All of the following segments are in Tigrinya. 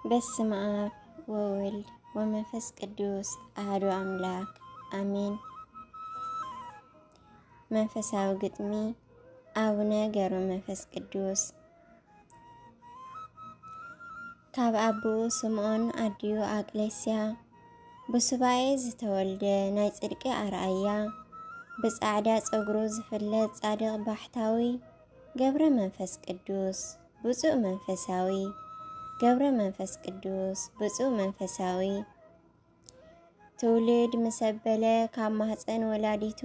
በስመ አብ ወወልድ ወመንፈስ ቅዱስ አሐዱ አምላክ አሜን። መንፈሳዊ ግጥሚ አቡነ ገብረ መንፈስ ቅዱስ። ካብ አቡኡ ስምዖን አድዩ አቅሌስያ ብሱባኤ ዝተወልደ ናይ ጽድቂ አርአያ ብጻዕዳ ጸጉሩ ዝፍለጥ ጻድቕ ባሕታዊ ገብረ መንፈስ ቅዱስ ብፁዕ መንፈሳዊ ገብረ መንፈስ ቅዱስ ብፁዕ መንፈሳዊ ትውልድ መሰበለ ካብ ማህፀን ወላዲቱ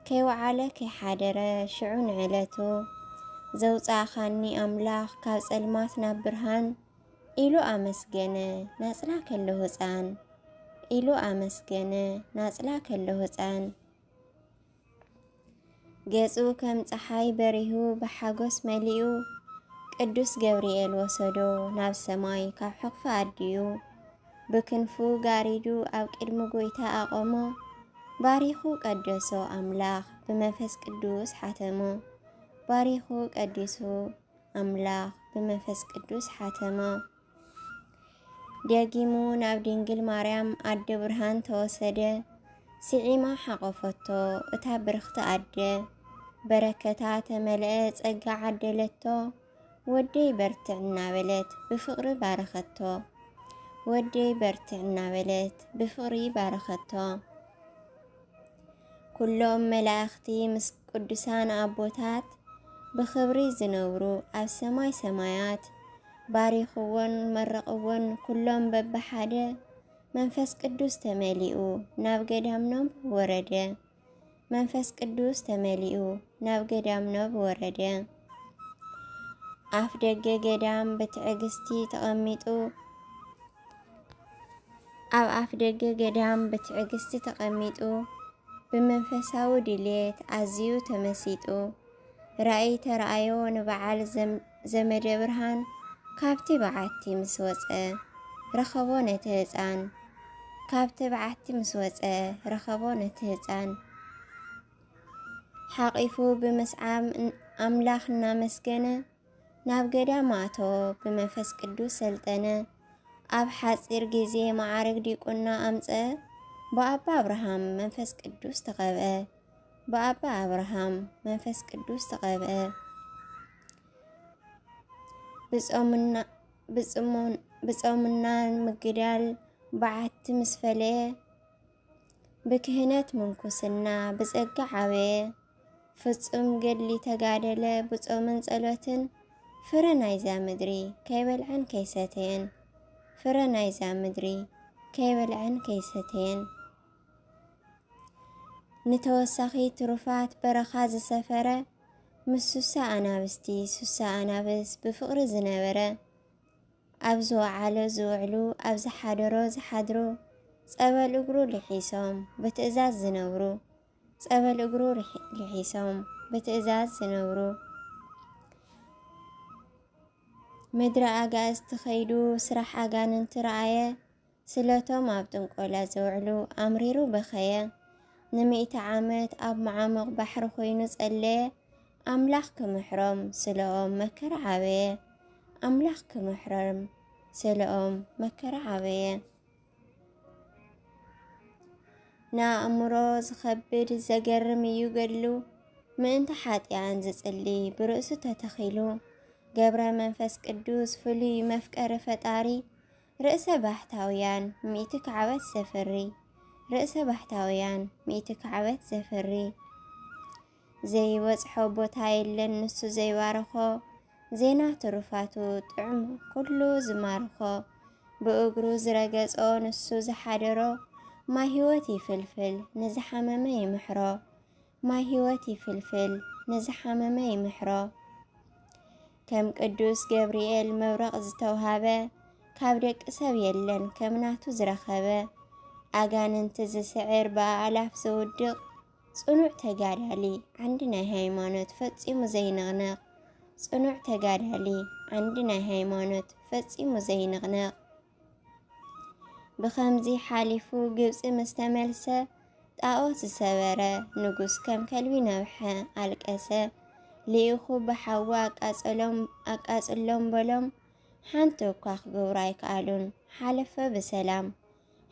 ከይወዓለ ከይሓደረ ሽዑ ንዕለቱ ዘውፃእኻኒ አምላኽ ካብ ጸልማት ናብ ብርሃን ኢሉ አመስገነ ናጽላ ከለሁ ህፃን ኢሉ አመስገነ ናጽላ ከለሁ ህፃን ገጹ ከም ፀሓይ በሪሁ ብሓጎስ መሊኡ ቅዱስ ገብርኤል ወሰዶ ናብ ሰማይ ካብ ሕቕፊ አድዩ ብክንፉ ጋሪዱ ኣብ ቅድሚ ጎይታ አቆሞ ባሪኹ ቀደሶ አምላኽ ብመንፈስ ቅዱስ ሓተሞ ባሪኹ ቀዲሱ አምላኽ ብመንፈስ ቅዱስ ሓተሞ ደጊሙ ናብ ድንግል ማርያም አደ ብርሃን ተወሰደ ስዒማ ሓቆፈቶ እታ ብርኽቲ አደ በረከታ ተመልአ ጸጋ ዓደለቶ ወደይ በርትዕ እናበለት ብፍቕሪ ባረኸቶ ወደይ በርትዕ እናበለት ብፍቕሪ ባረኸቶ ኩሎም መላእኽቲ ምስ ቅዱሳን አቦታት ብኽብሪ ዝነብሩ ኣብ ሰማይ ሰማያት ባሪኽዎን መረቕዎን ኩሎም በብሓደ መንፈስ ቅዱስ ተመሊኡ ናብ ገዳምኖም ወረደ መንፈስ ቅዱስ ተመሊኡ ናብ ገዳምኖም ወረደ አፍ ደገ ገዳም በትዕግስቲ ተቐሚጡ ኣብ አፍ ደገ ገዳም በትዕግስቲ ተቐሚጡ ብመንፈሳዊ ድሌት ኣዝዩ ተመሲጡ ራእይ ተረኣዮ ንበዓል ዘመደ ብርሃን ካብቲ በዓቲ ምስ ወፀ ረኸቦ ነቲ ህፃን ካብቲ በዓቲ ምስ ወፀ ረኸቦ ነቲ ህፃን ሓቂፉ ብምስዓም አምላኽ እናመስገነ ናብ ገዳም ኣእተወ ብመንፈስ ቅዱስ ሰልጠነ ኣብ ሓፂር ግዜ ማዕርግ ዲቁና ኣምፀአ ብኣባ አብርሃም መንፈስ ቅዱስ ተቐብአ ብኣባ አብርሃም መንፈስ ቅዱስ ተቐብአ ብጾምና ምግዳል በዓቲ ምስ ፈለየ ብክህነት ምንኩስና ብጸጋ ዓበየ ፍጹም ገድሊ ተጋደለ ብጾምን ጸሎትን ፍረ ናይዛ ምድሪ ከይበልዐን ከይሰተየን ፍረ ናይዛ ምድሪ ከይበልዐን ከይሰተየን ንተወሳኺ ትሩፋት በረኻ ዝሰፈረ ምስ ሱሳ ኣናብስቲ ሱሳ ኣናብስ ብፍቕሪ ዝነበረ ኣብ ዝወዓለ ዝውዕሉ ኣብ ዝሓደሮ ዝሓድሩ ጸበል እግሩ ልሒሶም ብትእዛዝ ዝነብሩ ጸበል እግሩ ልሒሶም ብትእዛዝ ዝነብሩ ምድሪ ኣጋእዝቲ ኸይዱ ስራሕ ኣጋንንቲ ረኣየ ስለቶም ኣብ ጥንቆላ ዘውዕሉ ኣምሪሩ በኸየ ንምእቲ ዓመት ኣብ መዓሙቕ ባሕሪ ኮይኑ ጸለየ ኣምላኽ ክምሕሮም ስለኦም መከራ ዓበየ ኣምላኽ ክምሕሮም ስለኦም መከራ ዓበየ ንኣእምሮ ዝኸብድ ዘገርም እዩ ገድሉ ምእንቲ ሓጢኣን ዝጽሊ ብርእሱ ተተኺሉ ገብረ መንፈስ ቅዱስ ፍሉይ መፍቀሪ ፈጣሪ ርእሰ ባሕታውያን ሚእቲ ከዓበት ዘፈሪ ርእሰ ባሕታውያን ሚእቲ ከዓበት ዘፈሪ ዘይበጽሖ ቦታ የለን ንሱ ዘይባረኾ ዜና ትሩፋቱ ጥዑም ኩሉ ዝማርኾ ብእግሩ ዝረገጾ ንሱ ዝሓደሮ ማይ ህይወት ይፍልፍል ንዝሓመመ ይምሕሮ ማይ ህይወት ይፍልፍል ንዝሓመመ ይምሕሮ ከም ቅዱስ ገብርኤል መብረቕ ዝተውሃበ ካብ ደቂ ሰብ የለን ከምናቱ ዝረኸበ ኣጋንንቲ ዝስዕር ብኣላፍ ዝውድቕ ጽኑዕ ተጋዳሊ ዓንዲ ናይ ሃይማኖት ፈጺሙ ዘይንቕንቕ ጽኑዕ ተጋዳሊ ዓንዲ ናይ ሃይማኖት ፈጺሙ ዘይንቕንቕ ብኸምዚ ሓሊፉ ግብፂ ምስ ተመልሰ ጣዖት ዝሰበረ ንጉስ ከም ከልቢ ነብሐ ኣልቀሰ ልኢኹ ብሓዊ ኣቃጽሎም በሎም ሓንቲ እኳ ክገብሮ ኣይከኣሉን ሓለፈ ብሰላም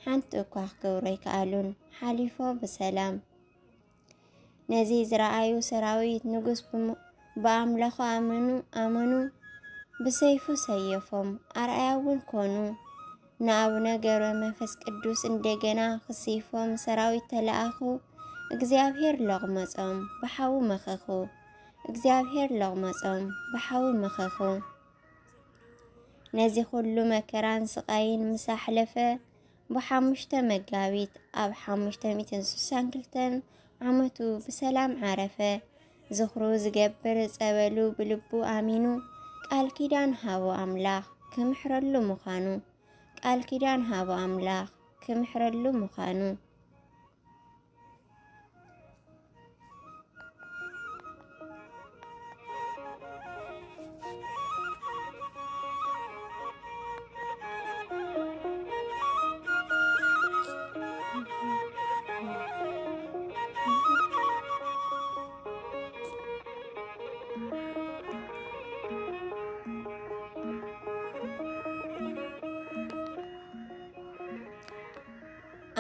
ሓንቲ እኳ ክገብሮ ኣይከኣሉን ሓሊፎ ብሰላም ነዚ ዝረኣዩ ሰራዊት ንጉስ በአምላኹ ኣመኑ ብሰይፉ ሰየፎም ኣርአያውን ኮኑ ንአቡነ ገብረ መንፈስ ቅዱስ እንደገና ክሲፎም ሰራዊት ተለኣኹ እግዚአብሔር ለቕመጾም ብሓዊ መኸኹ እግዚአብሔር ለቕመጾም ብሓዊ መኸኹ ነዚ ኩሉ መከራን ስቃይን ምስ ሓለፈ ብ5 መጋቢት ኣብ 562 ዓመቱ ብሰላም ዓረፈ ዝኽሩ ዝገብር ጸበሉ ብልቡ ኣሚኑ ቃል ኪዳን ሃቦ ኣምላኽ ክምሕረሉ ምዃኑ ቃል ኪዳን ሃቦ ኣምላኽ ክምሕረሉ ምዃኑ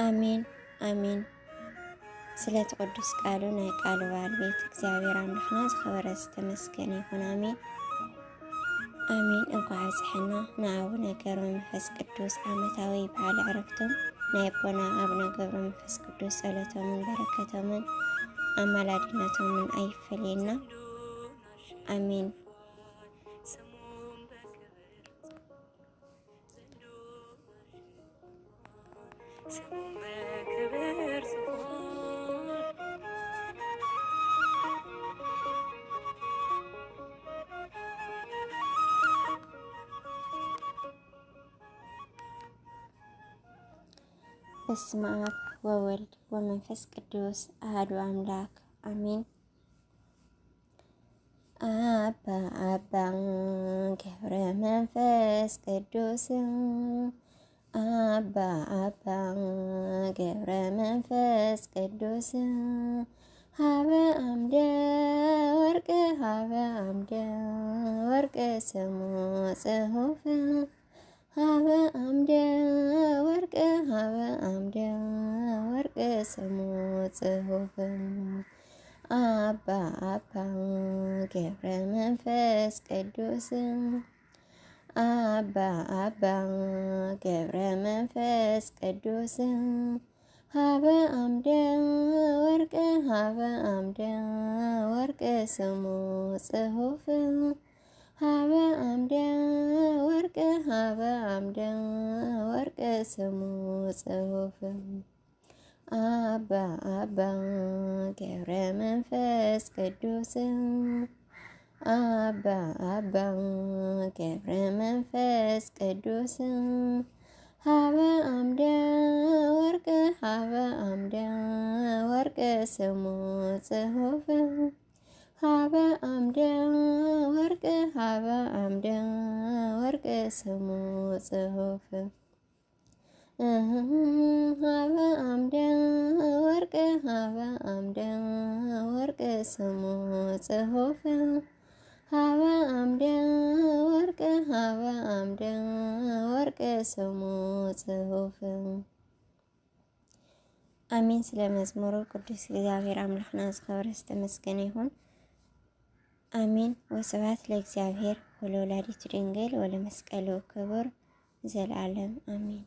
አሜን አሜን። ስለ ቅዱስ ቃሉ ናይ ቃሉ ባለቤት እግዚአብሔር አምላኽና ዝኸበረ ዝተመስገነ ይኹን። አሜን አሜን። እንኳዕ በፅሐና ንአቡነ ገብረ መንፈስ ቅዱስ ዓመታዊ በዓል ዕረፍቶም ናይ አቦና አቡነ ገብረ መንፈስ ቅዱስ ጸሎቶምን በረከቶምን አማላድነቶምን አይፈለየና። አሜን። በስመ አብ ወወልድ ወመንፈስ ቅዱስ አሐዱ አምላክ አሜን። አባ ገብረ መንፈስ ቅዱስ አባ ገብረ መንፈስ ቅዱስ ሀበ አምደ ወርቅ ስሙ ጽሑፍ ሀበ አምደ ወርቅ ስሙ ጽሑፍ አባ ገብረ መንፈስ ቅዱስ አባ ገብረ መንፈስ ቅዱስ ሀበ አምደ ወርቅ ስሙ ጽሑፍ ሀበ አምደ ወርቅ ስሙ ጽሑፍ አባ ገብረ መንፈስ ቅዱስ አባ ገብረ መንፈስ ቅዱስ ሀበ አምደ ወርቅ ስሙ ጽሑፍ ሀበ አምደ ወርቅ ስሙ ጽሑፍ ሀበ አምደ ወርቅ ስሙ ጽሑፍ ሀበ አምደ ወርቅ ስሙ ጽሑፍ። አሜን። ስለ መዝሙሩ ቅዱስ እግዚአብሔር አምላኽና ዝኸበረ ዝተመስገነ ይሁን። አሜን። ወስብሐት ለእግዚአብሔር ወለወላዲቱ ድንግል ወለመስቀሉ ክቡር ዘለዓለም አሜን።